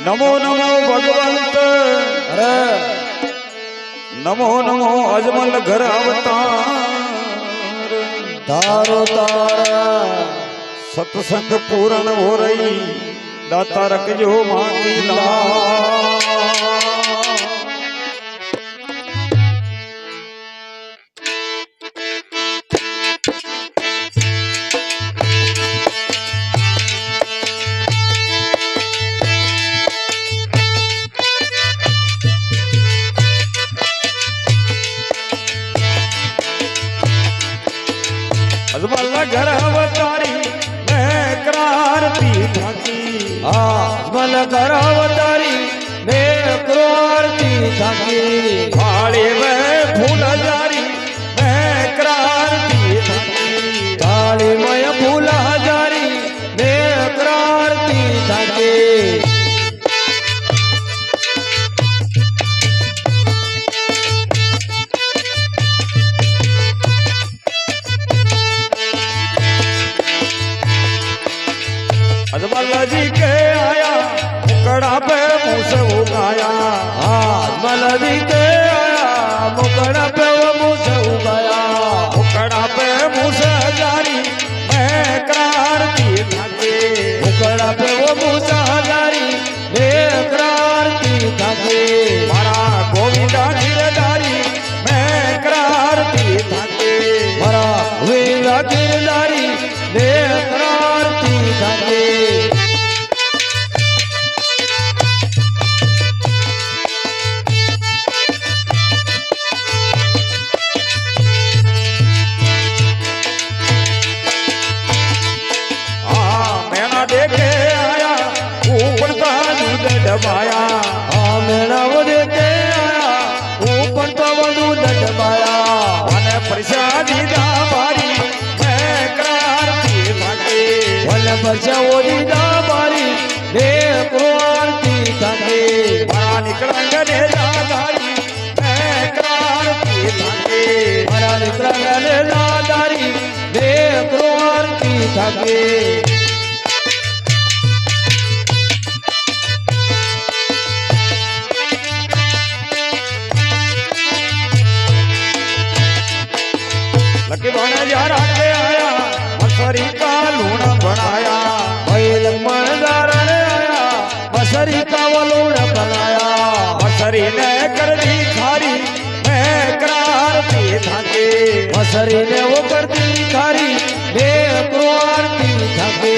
नमो नमो भगवंत नमो नमो अजमल घर अवतार तारो तारा सत्संग पूर्ण हो रही दाता रखजो मां की लाज। अजमल घर अवतारी मैं करारती थाकी अजमल घर अवतारी मैं करारती थाकी थाली में फूल हजारी मैं करारती थाकी थाली में फूल हजारी मैं करारती थाकी अजमल जी के आया मुकड़ा पे मुँह से उगाया अजमल जी के आया मुकड़ा पे वो मुँह से उगाया मुकड़ा पे मुँह से हजारी मैं करारती थाकी मुकड़ा पे वो मुँह से हजारी मैं करारती थाकी मारा गोविंदा गिरधारी मैं करारती थाकी मारा वीरा गिरधारी मैं करारती थाकी मैना देखे आया ऊपर का दूध डबाया मेरा वो देखे आया ऊपर तो वो दूध डबाया मन प्रसादी दाबारी मैं करारती थाकी वल परचा वो दीदा बारी मैं करारती थाकी मारा निकलंगने दादारी मैं करारती थाकी मारा निकलंगने दादारी मैं करारती थाकी लकी बन जा के आया मसरी का लूण बनाया भाई लक्ष्मण दारण आया बसरी का वो लूण बनाया मसरी ने कर दी खारी मैं करारती थाकी बसरी ने वो कर दी खारी मैं करारती थाकी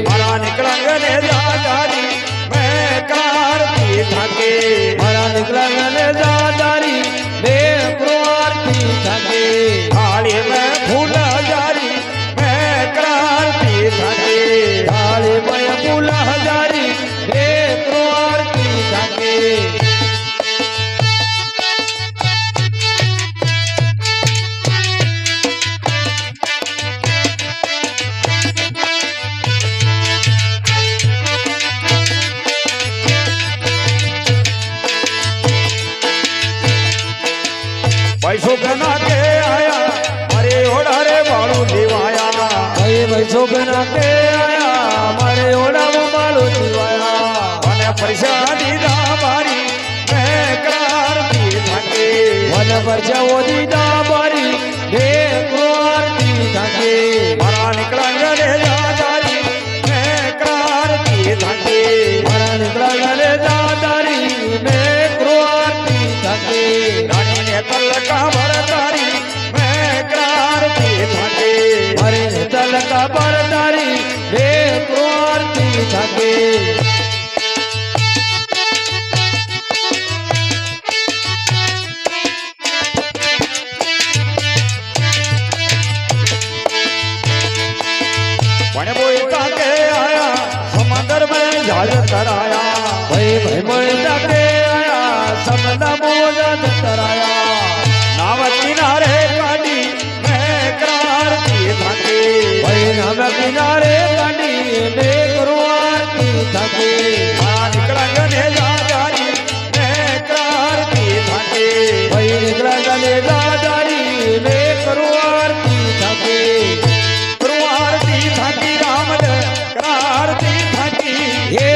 मारा निकलंगने दादारी मैं करारती थाकी मारा निकलंगने दादारी मैं करारती थाकी थाली में फूल हजारी मैं करारती थाकी थाली में फूल हजारी मैं करारती थाकी पैसों बना के आया अरे ओढ़ा रे बालू दिवाया भाई भैसो बना के आया हमारे ओढ़ा वो बालू दिवाया मन प्रसादी दाबारी मैं करारती थाकी वन परचा वो दीदा बारी मैं करारती थाकी मारा निकलंगने दादारी मैं करारती थाकी मारा निकलंगने दादारी मैं करारती थाकी रानी ने तल का भरतारी मैं करारती थाकी हरे तल का बरदारी मैं करारती थाकी पण बोलता के आया समंदर में जहाज कराया भाई भाई मरता के आया समदा मोजा कराया नाव किनारे काटी मैं करारती थाकी भाई नाम किनारे काटी मैं करारती थाकी मारा निकलंगने दादारी मैं करारती थाकी भाई निकलंगने दादारी मैं करारती थाकी करारती थाकी राम करारती थाकी ये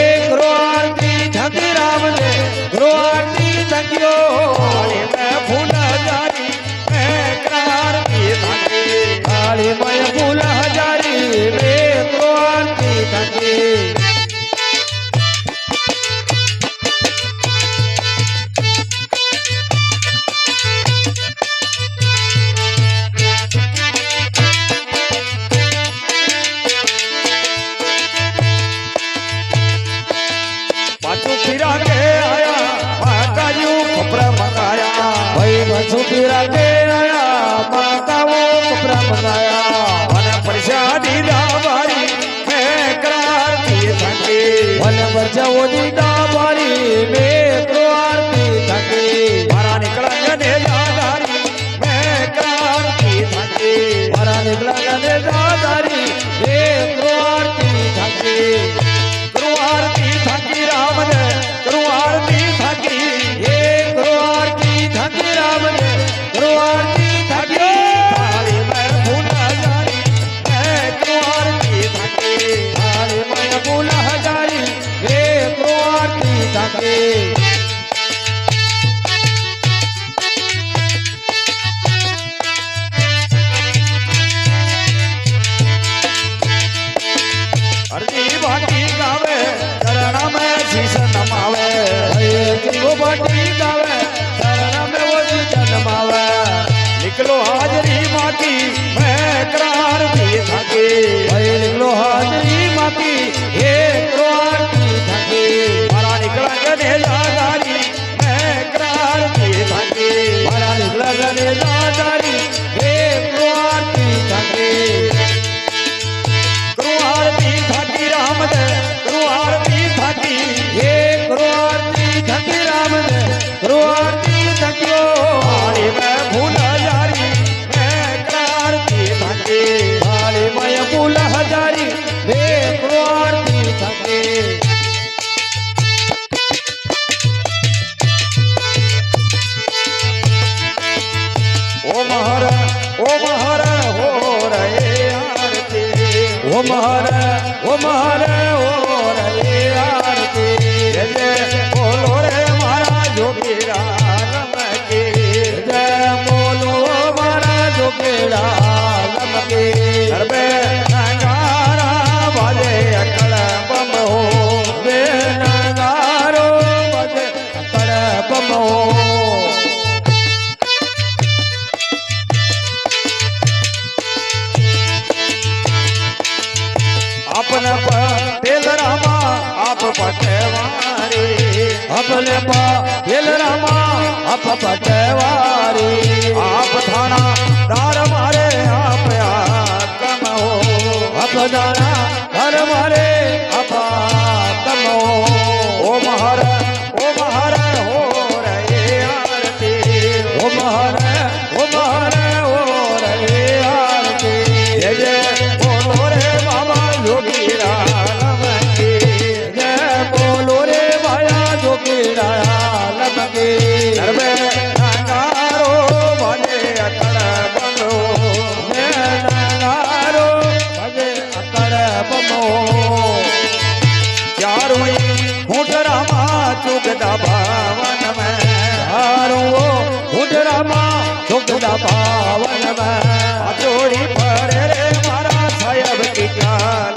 जवो दीदा बारी मेरो आरती थके मारा निकला गने दादारी मैं क्रांति थके मारा निकला गने दादारी मेरो आरती थके करू आरती थकी राम ने करू आरती थकी ये करो आरती थके राम ने करो आरती थके थाली में भूला जारी मैं करू आरती थकी थाली में भूला जारी मेरो आरती थके अर्जी बाटी गावे चरण में शीश नमावे जीवो बाटी गावे शरण में वो जी जन्मावे निकलो हाजरी माटी मैं क्रांति थके भाई निकलो हाजरी माकी एक आरती थके मारा निकला गने दादारी मैं क्रांति थके मारा निकला गने दादारी एक आरती थके करू आरती थकी राम दे करू आरती थकी एक आरती थके राम ने करो आरती थकियो थाली में भूला जारी मैं क्रांति थके थाली में फूल हजारी एक आरती थके ओ महर हो रहे आरती ओ महारा ओ रे आरती जय जय बोलो रे मारा जोगीरा लमके जय बोलो मारा जो केड़ा लमके सर्वे नगारा बाजे अकड़ बम हो बे नगारो बजे अकड़ बमो अपने पटेल रामा आप पटवारी अपने पा दिल रामा अप पटवारी आप थाना दार मारे आप आकम हो अपदाना घर मारे अपा कमो ओ महर हो रहे आरती ओ महारा ओ रे आरती जय जय बोलो रे बाबा जोगीरा लमके जय बोलो रे भाया जो केड़ा लमके सर्वे नगारो बाजे अकड़ बम हो नगारो बजे अकड़ बमो चारों घूट रामा चुगदा भावन में हारो उडरामा सुखदा पावन में जोड़ी पर रे मारा साहेब की काल